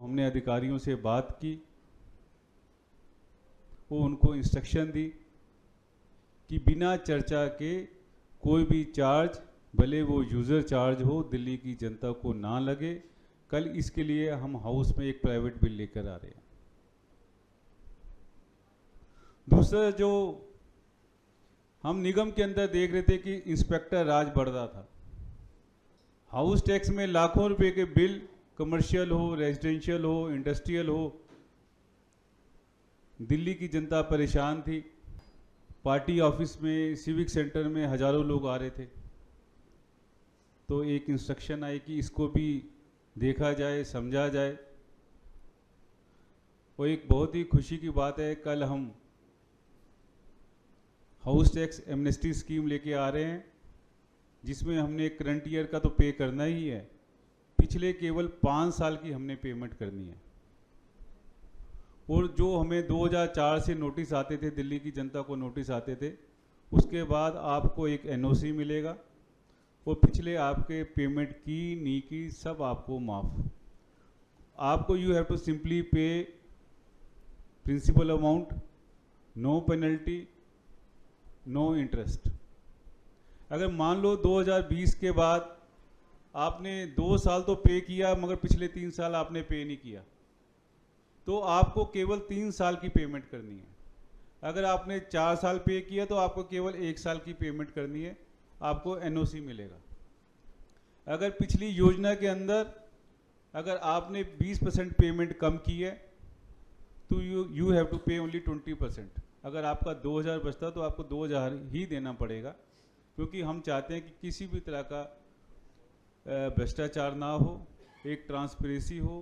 हमने अधिकारियों से बात की, वो उनको इंस्ट्रक्शन दी कि बिना चर्चा के कोई भी चार्ज, भले वो यूज़र चार्ज हो, दिल्ली की जनता को ना लगे। कल इसके लिए हम हाउस में एक प्राइवेट बिल लेकर आ रहे हैं। दूसरा, जो हम निगम के अंदर देख रहे थे कि इंस्पेक्टर राज बढ़ रहा था, हाउस टैक्स में लाखों रुपए के बिल, कमर्शियल हो, रेजिडेंशियल हो, इंडस्ट्रियल हो, दिल्ली की जनता परेशान थी। पार्टी ऑफिस में, सिविक सेंटर में हजारों लोग आ रहे थे। तो एक इंस्ट्रक्शन आई कि इसको भी देखा जाए, समझा जाए। और एक बहुत ही खुशी की बात है, कल हम हाउस टैक्स एमनेस्टी स्कीम लेके आ रहे हैं, जिसमें हमने करंट ईयर का तो पे करना ही है, पिछले केवल 5 साल की हमने पेमेंट करनी है। और जो हमें 2004 से नोटिस आते थे, दिल्ली की जनता को नोटिस आते थे, उसके बाद आपको एक एनओसी मिलेगा और पिछले आपके पेमेंट की, नी की, सब आपको माफ़। आपको you have to simply pay principal amount, no penalty, no interest. अगर मान लो 2020 के बाद आपने 2 साल तो पे किया मगर पिछले 3 साल आपने पे नहीं किया, तो आपको केवल 3 साल की पेमेंट करनी है। अगर आपने 4 साल पे किया तो आपको केवल 1 साल की पेमेंट करनी है, आपको एनओसी मिलेगा। अगर पिछली योजना के अंदर अगर आपने 20% पेमेंट कम की है तो यू हैव टू पे ओनली 20%। अगर आपका 2000 बचता तो आपको 2000 ही देना पड़ेगा, क्योंकि हम चाहते हैं कि किसी भी तरह का भ्रष्टाचार ना हो, एक ट्रांसपेरेंसी हो,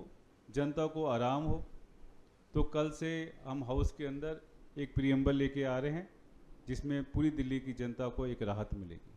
जनता को आराम हो। तो कल से हम हाउस के अंदर एक प्रीएम्बल लेके आ रहे हैं, जिसमें पूरी दिल्ली की जनता को एक राहत मिलेगी।